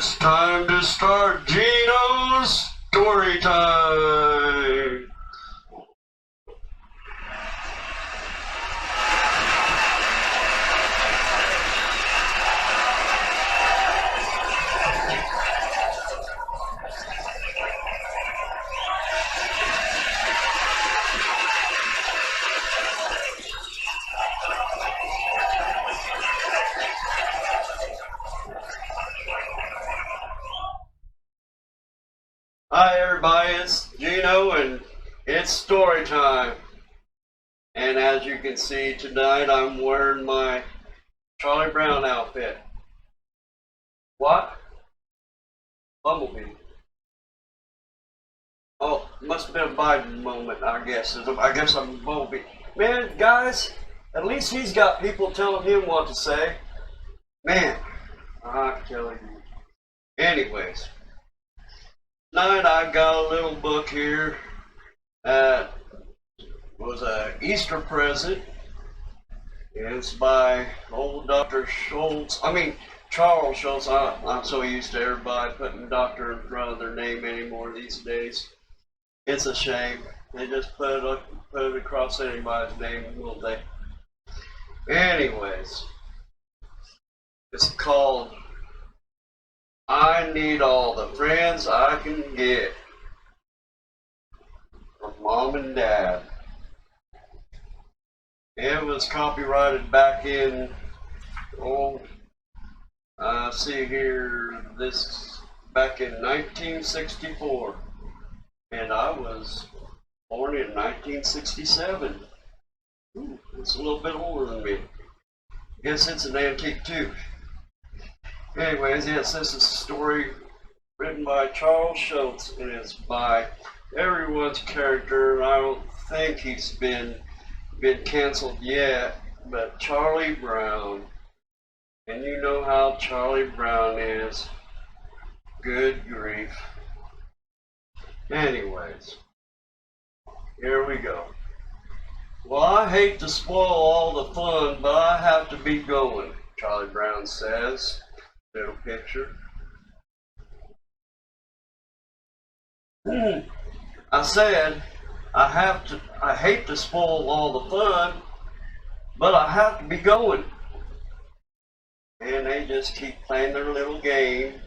It's time to start Gino's story time. Hi everybody, it's Gino and it's story time. And as you can see tonight, I'm wearing my Charlie Brown outfit. What? Bumblebee. Oh, must have been a Biden moment, I guess. I guess I'm Bumblebee. Man, guys, at least he's got people telling him what to say. Man, I'm telling you. Anyways. Tonight I've got a little book here that was a Easter present. It's by old Dr. Schultz. Charles Schultz. I'm so used to everybody putting doctor in front of their name anymore these days. It's a shame. They just put it across anybody's name, will they? Anyways, it's called I Need All the Friends I Can Get from Mom and Dad. It was copyrighted back in, see here, back in 1964. And I was born in 1967. Ooh, it's a little bit older than me. Guess it's an antique too. Anyways, yes, this is a story written by Charles Schultz, and it's by everyone's character. I don't think he's been canceled yet, but Charlie Brown. And you know how Charlie Brown is. Good grief. Anyways, here we go. Well, I hate to spoil all the fun, but I have to be going, Charlie Brown says. Little picture. I said, I hate to spoil all the fun, but I have to be going. And they just keep playing their little game.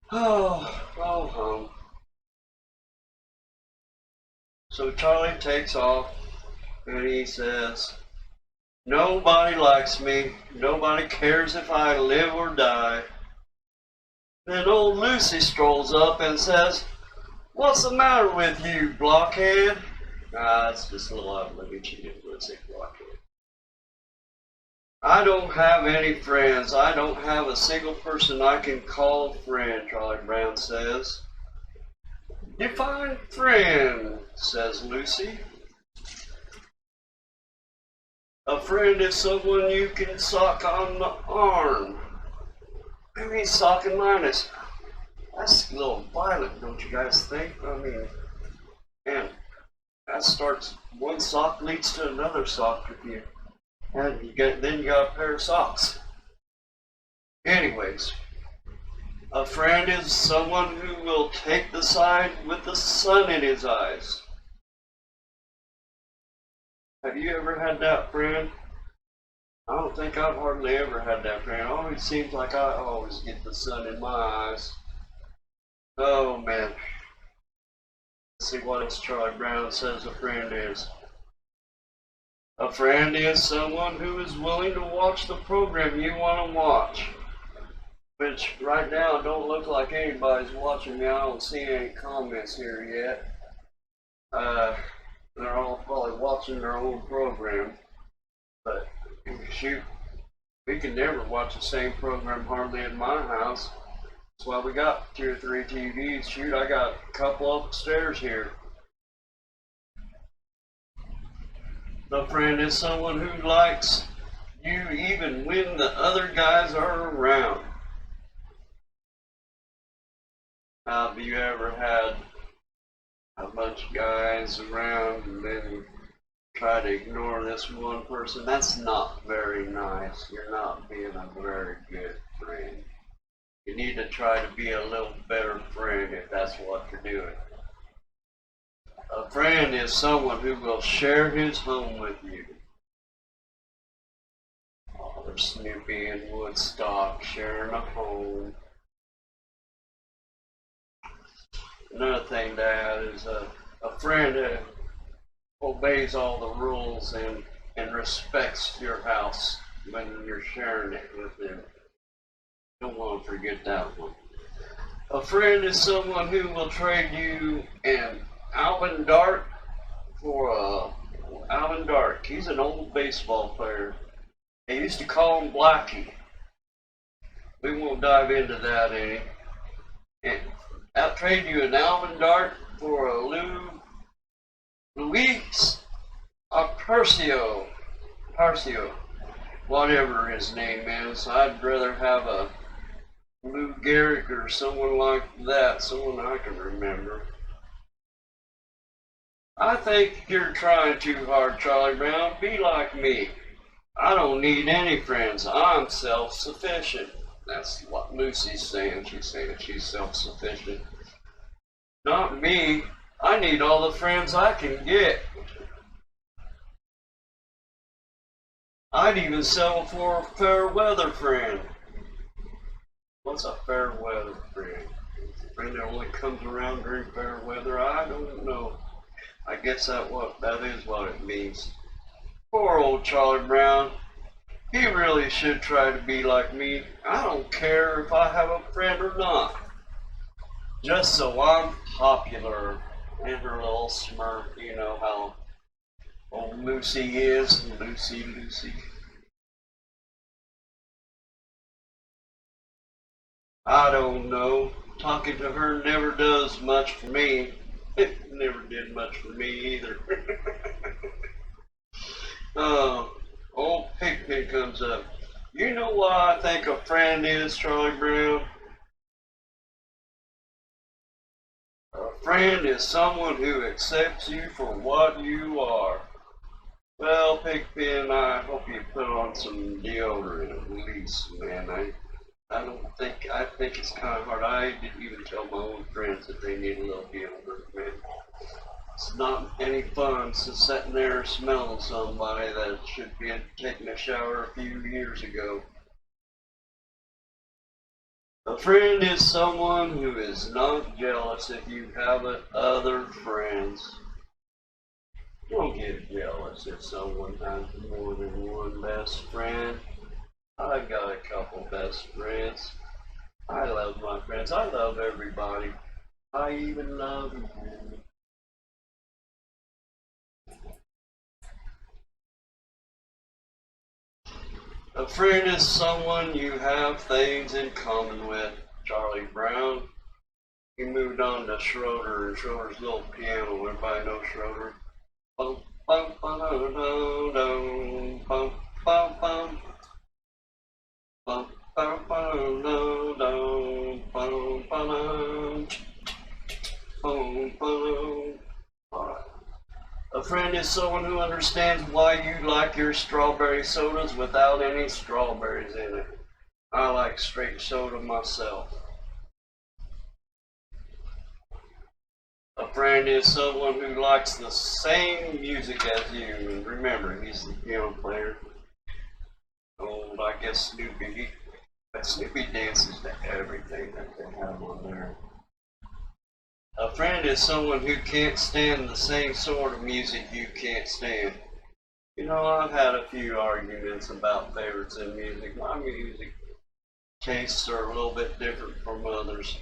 Oh. So Charlie takes off and he says, nobody likes me. Nobody cares if I live or die. Then old Lucy strolls up and says, what's the matter with you, blockhead? It's just a little ugly. She didn't really say blockhead. I don't have any friends. I don't have a single person I can call a friend, Charlie Brown says. Define friend, says Lucy. A friend is someone you can sock on the arm. Sock and minus. That's a little violent, don't you guys think? Man, that starts, one sock leads to another sock if you, and then you got a pair of socks. Anyways, a friend is someone who will take the side with the sun in his eyes. Have you ever had that friend? I don't think I've hardly ever had that friend. It always seems like I always get the sun in my eyes. Oh man. Let's see what else Charlie Brown says a friend is. A friend is someone who is willing to watch the program you want to watch. Which right now don't look like anybody's watching me. I don't see any comments here yet. They're all probably watching their own program. But shoot, we can never watch the same program hardly in my house. That's why we got 2 or 3 TVs. Shoot, I got a couple upstairs here. A friend is someone who likes you even when the other guys are around. Have you ever had a bunch of guys around and then you try to ignore this one person? That's not very nice. You're not being a very good friend. You need to try to be a little better friend if that's what you're doing. A friend is someone who will share his home with you. Oh, there's Snoopy and Woodstock sharing a home. Another thing to add is a friend who obeys all the rules and respects your house when you're sharing it with them. Don't want to forget that one. A friend is someone who will trade you an Alvin Dart for Alvin Dart. He's an old baseball player. They used to call him Blackie. We won't dive into that any. And I'll trade you an Alvin Dart for a Luis Aparicio, whatever his name is. I'd rather have a Lou Gehrig or someone like that, someone I can remember. I think you're trying too hard, Charlie Brown. Be like me. I don't need any friends. I'm self-sufficient. That's what Lucy's saying. She's saying she's self-sufficient. Not me. I need all the friends I can get. I'd even settle for a fair weather friend. What's a fair weather friend? A friend that only comes around during fair weather? I don't know. I guess that is what it means. Poor old Charlie Brown. He really should try to be like me. I don't care if I have a friend or not. Just so I'm popular. And her little smirk, you know how old Lucy is. Lucy. I don't know. Talking to her never does much for me. It never did much for me either. Old Pigpen comes up. You know what I think a friend is, Charlie Brown? A friend is someone who accepts you for what you are. Well, Pigpen, I hope you put on some deodorant at least, man. I think it's kind of hard. I didn't even tell my own friends that they need a little deodorant, man. It's not any fun sitting there smelling somebody that should be taking a shower a few years ago. A friend is someone who is not jealous if you have other friends. Don't get jealous if someone has more than one best friend. I got a couple best friends. I love my friends. I love everybody. I even love you. A friend is someone you have things in common with. Charlie Brown. He moved on to Schroeder and Schroeder's little piano. Everybody knows Schroeder. Bum, bum, bum, dum, dum, bum, bum, bum. Bum, bum, bum, dum, dum, bum, bum, bum, bum. All right. A friend is someone who understands why you like your strawberry sodas without any strawberries in it. I like straight soda myself. A friend is someone who likes the same music as you. And remember, he's the piano player. Oh, I guess Snoopy. Snoopy dances to everything that they have on there. A friend is someone who can't stand the same sort of music you can't stand. You know, I've had a few arguments about favorites in music. My music tastes are a little bit different from others.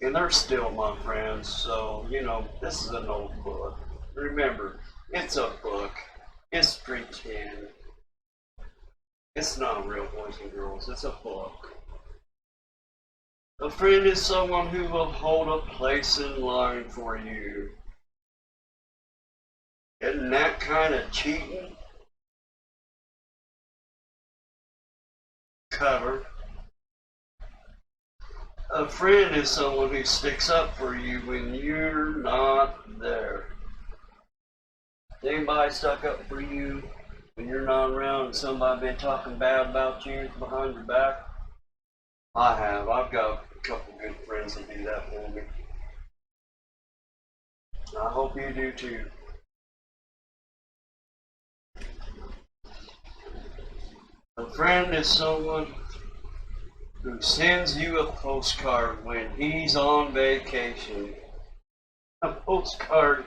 And they're still my friends, so, you know, this is an old book. Remember, it's a book. It's pretend. It's not real boys and girls, it's a book. A friend is someone who will hold a place in line for you. Isn't that kind of cheating? Cover. A friend is someone who sticks up for you when you're not there. Has anybody stuck up for you when you're not around and somebody been talking bad about you behind your back? I have. I've got couple good friends that do that for me. I hope you do too. A friend is someone who sends you a postcard when he's on vacation. A postcard.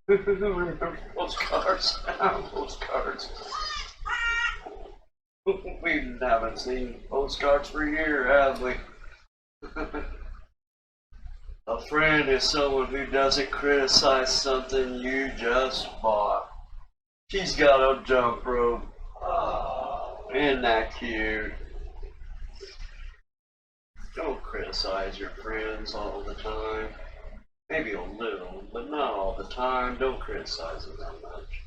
Who remembers postcards? Postcards. We haven't seen postcards for a year, have we? A friend is someone who doesn't criticize something you just bought. She's got a jump rope. Oh, isn't that cute? Don't criticize your friends all the time. Maybe a little, but not all the time. Don't criticize them that much.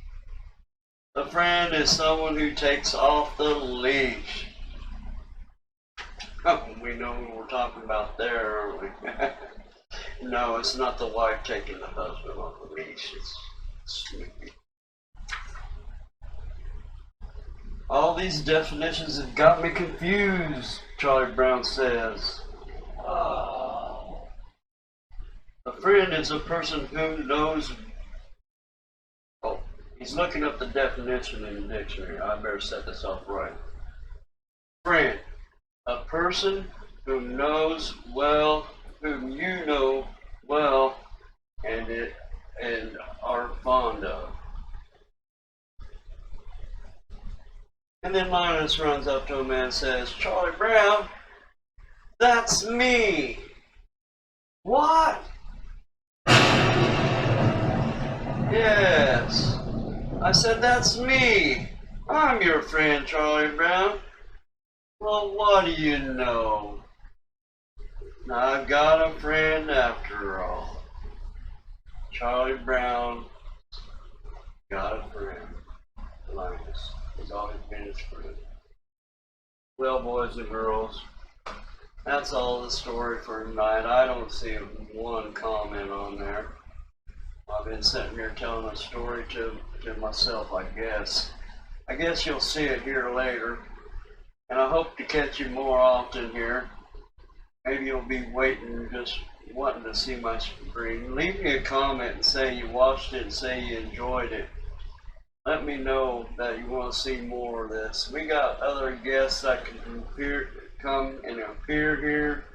A friend is someone who takes off the leash. Oh, we know what we're talking about there, aren't we? No, it's not the wife taking the husband off the leash. It's Snoopy. All these definitions have got me confused, Charlie Brown says. A friend is a person who knows. Oh, he's looking up the definition in the dictionary. I better set this up right. Friend, a person who knows well, whom you know well, and are fond of. And then Linus runs up to him and says, Charlie Brown, that's me. What? Yes. I said, that's me. I'm your friend, Charlie Brown. Well, what do you know? I've got a friend after all. Charlie Brown got a friend. Linus. He's always been his friend. Well, boys and girls, that's all the story for tonight. I don't see one comment on there. I've been sitting here telling a story to myself, I guess. I guess you'll see it here later. And I hope to catch you more often here. Maybe you'll be waiting, just wanting to see my screen. Leave me a comment and say you watched it and say you enjoyed it. Let me know that you want to see more of this. We got other guests that can come and appear here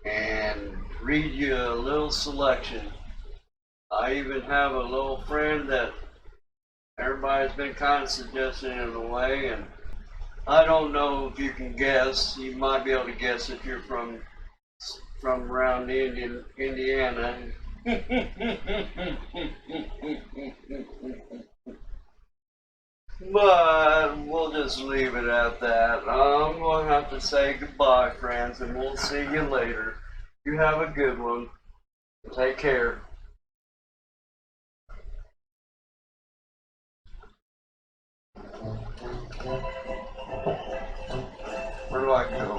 and read you a little selection. I even have a little friend that everybody's been kind of suggesting in a way, and I don't know if you can guess. You might be able to guess if you're from around Indiana. But we'll just leave it at that. I'm going to have to say goodbye, friends, and we'll see you later. You have a good one. Take care. Where do I go?